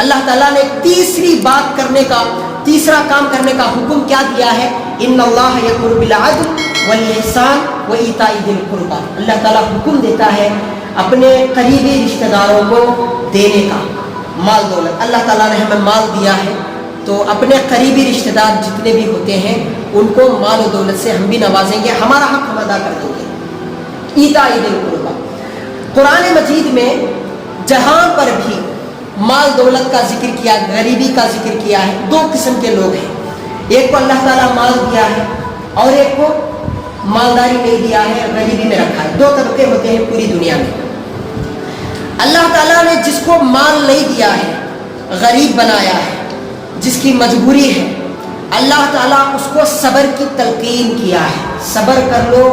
اللہ تعالیٰ نے تیسرا کام کرنے کا حکم کیا دیا ہے؟ ان اللہ یأمر بالعدل والاحسان وایتاء ذی القربی، اللہ تعالیٰ حکم دیتا ہے اپنے قریبی رشتہ داروں کو دینے کا مال دولت۔ اللہ تعالیٰ نے ہمیں مال دیا ہے تو اپنے قریبی رشتہ دار جتنے بھی ہوتے ہیں ان کو مال و دولت سے ہم بھی نوازیں گے، ہمارا حق ہم ادا کر دیں گے۔ ایتاء ذی القربی، قرآن مجید میں جہاں پر بھی مال دولت کا ذکر کیا، غریبی کا ذکر کیا ہے، دو قسم کے لوگ ہیں، ایک کو اللہ تعالیٰ مال دیا ہے اور ایک کو مالداری نہیں دیا ہے، غریبی میں رکھا ہے۔ دو طبقے ہوتے ہیں پوری دنیا میں۔ اللہ تعالیٰ نے جس کو مال نہیں دیا ہے، غریب بنایا ہے، جس کی مجبوری ہے، اللہ تعالیٰ اس کو صبر کی تلقین کیا ہے۔ صبر کر لو،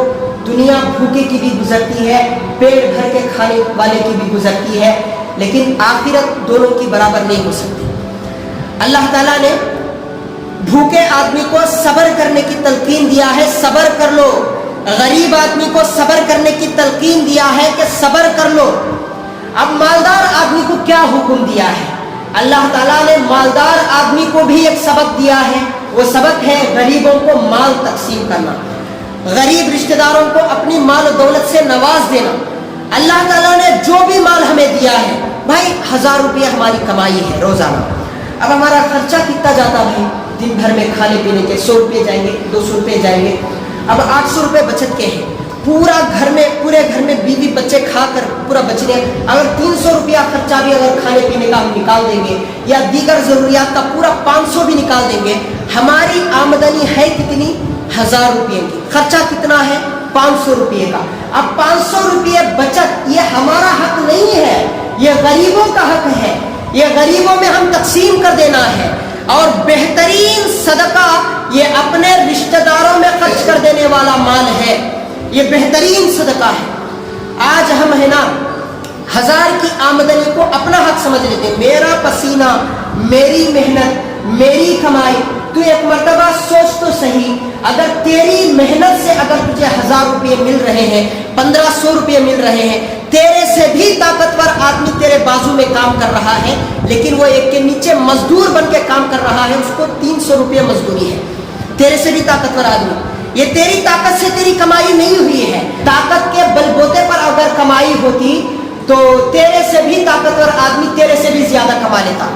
دنیا بھوکے کی بھی گزرتی ہے، پیٹ بھر کے کھانے والے کی بھی گزرتی ہے، لیکن آخرت دونوں کی برابر نہیں ہو سکتی۔ اللہ تعالیٰ نے بھوکے آدمی کو صبر کرنے کی تلقین دیا ہے، صبر کر لو۔ غریب آدمی کو صبر کرنے کی تلقین دیا ہے کہ صبر کر لو۔ اب مالدار آدمی کو کیا حکم دیا ہے؟ اللہ تعالیٰ نے مالدار آدمی کو بھی ایک سبق دیا ہے، وہ سبق ہے غریبوں کو مال تقسیم کرنا، غریب رشتہ داروں کو اپنی مال و دولت سے نواز دینا۔ اللہ تعالیٰ نے جو بھی مال ہمیں دیا ہے، بھائی 1000 روپیہ ہماری کمائی ہے روزانہ، اب ہمارا خرچہ کتنا جاتا ہے؟ دن بھر میں کھانے پینے کے 100 روپے جائیں گے، 200 روپے جائیں گے، اب 800 روپے بچت کے ہیں، پورے گھر میں بیوی بچے کھا کر پورا بچنے، اگر 300 روپیہ خرچہ بھی اگر کھانے پینے کا ہم نکال دیں گے یا دیگر ضروریات کا پورا 500 بھی نکال دیں گے، ہماری آمدنی ہے کتنی؟ 1000 روپے کی، خرچہ کتنا ہے؟ 500 روپے کا۔ اب 500 روپے بچت، یہ ہمارا حق نہیں ہے، یہ غریبوں کا حق ہے، یہ غریبوں میں ہم تقسیم کر دینا ہے۔ اور بہترین صدقہ یہ اپنے رشتہ داروں میں خرچ کر دینے والا مال ہے، یہ بہترین صدقہ ہے۔ آج ہم ہے نا 1000 کی آمدنی کو اپنا حق سمجھ لیتے ہیں، میرا پسینہ، میری محنت، میری کمائی۔ تو ایک مرتبہ سوچ تو صحیح، اگر تیری محنت سے اگر تجھے 1000 روپے مل رہے ہیں، 1500 روپے مل رہے ہیں، تیرے سے بھی طاقتور آدمی تیرے بازو میں کام کر رہا ہے، لیکن وہ ایک کے نیچے مزدور بن کے کام کر رہا ہے، اس کو 300 روپے مزدوری ہے، تیرے سے بھی طاقتور آدمی۔ یہ تیری طاقت سے تیری کمائی نہیں ہوئی ہے، طاقت کے بل بوتے پر اگر کمائی ہوتی تو تیرے سے بھی طاقتور آدمی تیرے سے بھی زیادہ کما لیتا،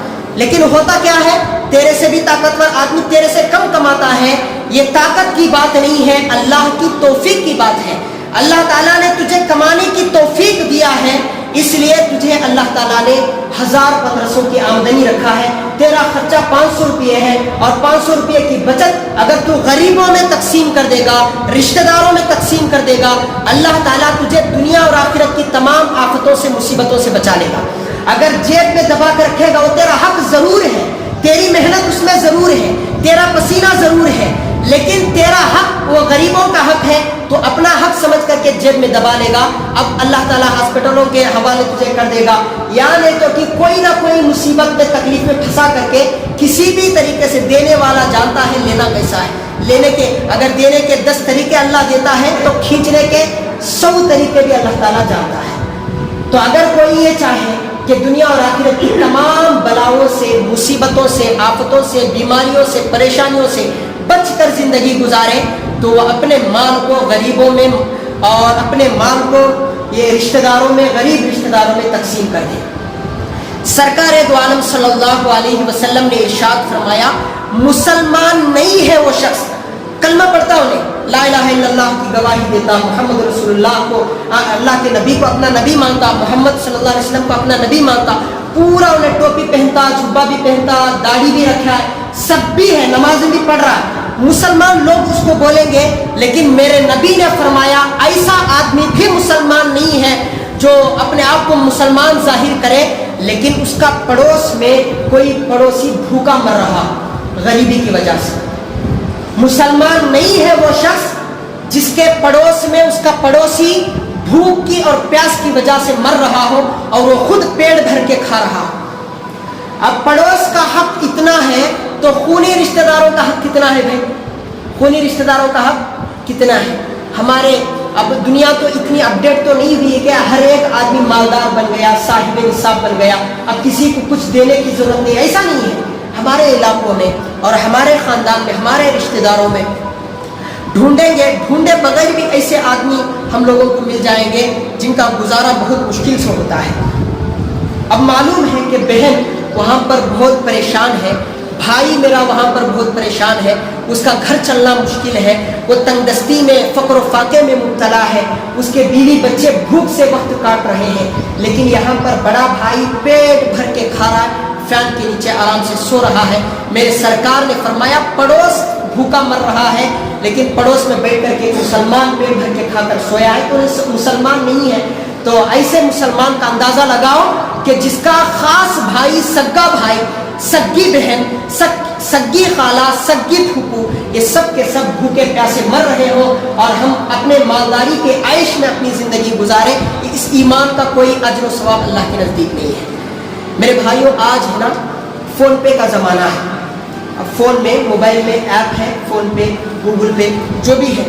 لیکن ہوتا کیا ہے؟ تیرے سے بھی طاقتور آدمی تیرے سے کم کماتا ہے۔ یہ طاقت کی بات نہیں ہے، اللہ کی توفیق کی بات ہے۔ اللہ تعالیٰ نے تجھے کمانے کی توفیق دیا ہے، اس لیے تجھے اللہ تعالیٰ نے 1000-1500 کی آمدنی رکھا ہے، تیرا خرچہ 500 روپے ہے، اور 500 روپے کی بچت اگر تو غریبوں میں تقسیم کر دے گا، رشتہ داروں میں تقسیم کر دے گا، اللہ تعالیٰ تجھے دنیا اور آخرت کی تمام آفتوں سے، مصیبتوں سے بچا لے گا۔ اگر جیب میں دبا کر رکھے گا، وہ تیرا حق ضرور ہے، تیری محنت اس میں ضرور ہے، تیرا پسینہ ضرور ہے، لیکن تیرا حق وہ غریبوں کا حق ہے، تو اپنا حق سمجھ کر کے جیب میں دبا لے گا۔ اب اللہ تعالیٰ ہاسپٹلوں کے حوالے تجھے کر دے گا، یا نہیں تو کہ کوئی نہ کوئی مصیبت میں، تکلیف میں پھنسا کر کے کسی بھی طریقے سے، دینے والا جانتا ہے لینا کیسا ہے، اگر دینے کے 10 طریقے اللہ دیتا ہے تو کھینچنے کے 100 طریقے بھی اللہ تعالیٰ جانتا ہے۔ تو اگر کوئی یہ چاہے کہ دنیا اور آخرت کی تمام بلاؤں سے، مصیبتوں سے، آفتوں سے، بیماریوں سے، پریشانیوں سے بچ کر زندگی گزارے، تو وہ اپنے مال کو غریبوں میں اور اپنے مال کو یہ رشتہ داروں میں، غریب رشتہ داروں میں تقسیم کر دے۔ سرکار دو عالم صلی اللہ علیہ وسلم نے ارشاد فرمایا، مسلمان نہیں ہے وہ شخص، کلمہ پڑھتا انہیں، لا الہ الا اللہ کی گواہی دیتا، محمد رسول اللہ کو، اللہ کے نبی کو اپنا نبی مانتا، محمد صلی اللہ علیہ وسلم کو اپنا نبی مانتا، پورا انہیں ٹوپی پہنتا، جبہ بھی پہنتا، داڑھی بھی رکھا ہے، سب بھی ہے، نمازیں بھی پڑھ رہا ہے، مسلمان لوگ اس کو بولیں گے، لیکن میرے نبی نے فرمایا ایسا آدمی بھی مسلمان نہیں ہے جو اپنے آپ کو مسلمان ظاہر کرے، لیکن اس کا پڑوس میں کوئی پڑوسی بھوکا مر رہا غریبی کی وجہ سے۔ مسلمان نہیں ہے وہ شخص جس کے پڑوس میں اس کا پڑوسی بھوک کی اور پیاس کی وجہ سے مر رہا ہو اور وہ خود پیٹ بھر کے کھا رہا ہو۔ اب پڑوس کا حق اتنا ہے تو خونی رشتہ داروں کا حق کتنا ہے بھائی؟ خونی رشتہ داروں کا حق کتنا ہے؟ ہمارے اب دنیا تو اتنی اپڈیٹ تو نہیں ہوئی ہے کہ ہر ایک آدمی مالدار بن گیا، صاحب نصاب بن گیا، اب کسی کو کچھ دینے کی ضرورت نہیں، ایسا نہیں ہے۔ ہمارے علاقوں میں اور ہمارے خاندان میں، ہمارے رشتہ داروں میں ڈھونڈے بغیر بھی ایسے آدمی ہم لوگوں کو مل جائیں گے جن کا گزارا بہت مشکل سے ہوتا ہے۔ اب معلوم ہے کہ بہن وہاں پر بہت پریشان ہے، بھائی میرا وہاں پر بہت پریشان ہے، اس کا گھر چلنا مشکل ہے، وہ تنگ دستی میں، فقر و فاقے میں مبتلا ہے، اس کے بیوی بچے بھوک سے وقت کاٹ رہے ہیں، لیکن یہاں پر بڑا بھائی پیٹ بھر کے کھا رہا ہے، فین کے نیچے آرام سے سو رہا ہے۔ میرے سرکار نے فرمایا پڑوس بھوکا مر رہا ہے، لیکن پڑوس میں بیٹھ کر کے مسلمان پیٹ بھر کے کھا کر سویا ہے تو مسلمان نہیں ہے۔ تو ایسے مسلمان کا اندازہ لگاؤ کہ جس کا خاص بھائی، سگا بھائی، سگی بہن، سگی خالہ، سگی پھوپھو، یہ سب کے سب بھوکے پیاسے مر رہے ہوں اور ہم اپنے مالداری کے عیش میں اپنی زندگی گزاریں، اس ایمان کا کوئی اجر و ثواب اللہ کے نزدیک نہیں ہے۔ میرے بھائیوں، آج ہے نا فون پے کا زمانہ ہے۔ اب فون میں، موبائل میں ایپ ہے، فون پے، گوگل پے، جو بھی ہے،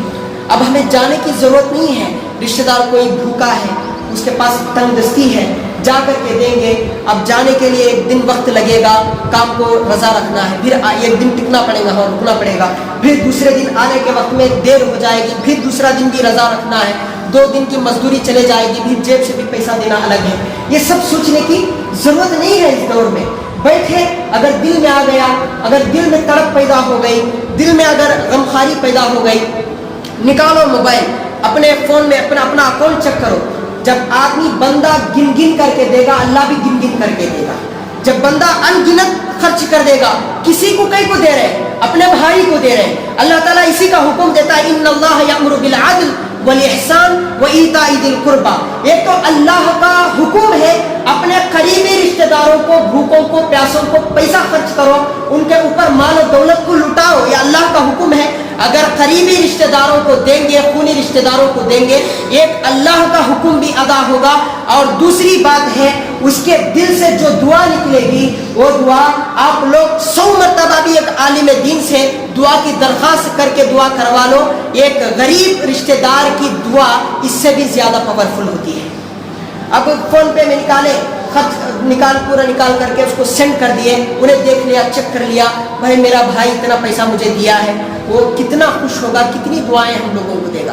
اب ہمیں جانے کی ضرورت نہیں ہے۔ رشتہ دار کوئی بھوکا ہے، اس کے پاس تنگ دستی ہے، جا کر کے دیں گے۔ اب جانے کے لیے ایک دن وقت لگے گا، کام کو رضا رکھنا ہے، پھر ایک دن ٹکنا پڑے گا اور رکنا پڑے گا، پھر دوسرے دن آنے کے وقت میں دیر ہو جائے گی، پھر دوسرا دن بھی رضا رکھنا ہے، 2 دن کی مزدوری چلے جائے گی، پھر جیب سے بھی پیسہ دینا الگ ہے۔ یہ سب سوچنے کی ضرورت نہیں ہے اس دور میں۔ بیٹھے، اگر دل میں آ گیا، اگر دل میں تڑپ پیدا ہو گئی، دل میں اگر غمخواری پیدا ہو گئی، نکالو موبائل، اپنے فون میں اپنا اکاؤنٹ چیک کرو۔ جب آدمی بندہ گن گن کر کے دے گا، اللہ بھی گن گن کر کے دے گا۔ جب بندہ ان گنت خرچ کر دے گا، کسی کو کئی کو دے رہے، اپنے بھائی کو دے رہے، اللہ تعالیٰ اسی کا حکم دیتا ہے، ان اللہ یأمر بالعدل والاحسان وایتاء ذی القربى۔ ایک تو اللہ کا حکم ہے اپنے قریبی رشتہ داروں کو، بھوکوں کو، پیاسوں کو پیسہ خرچ کرو، ان کے اوپر مال و دولت کو لٹاؤ، یہ اللہ کا حکم ہے۔ اگر قریبی رشتہ داروں کو دیں گے، خونی رشتہ داروں کو دیں گے، ایک اللہ کا حکم بھی ادا ہوگا، اور دوسری بات ہے اس کے دل سے جو دعا نکلے گی، وہ دعا آپ لوگ 100 مرتبہ بھی ایک عالم دین سے دعا کی درخواست کر کے دعا کروا لو، ایک غریب رشتہ دار کی دعا اس سے بھی زیادہ پاورفل ہوتی ہے۔ اب فون پے میں خط پورا نکال کر کے اس کو سینڈ کر دیے، انہیں دیکھ لیا، چیک کر لیا، بھائی میرا بھائی اتنا پیسہ مجھے دیا ہے، وہ کتنا خوش ہوگا، کتنی دعائیں ہم لوگوں کو دے گا۔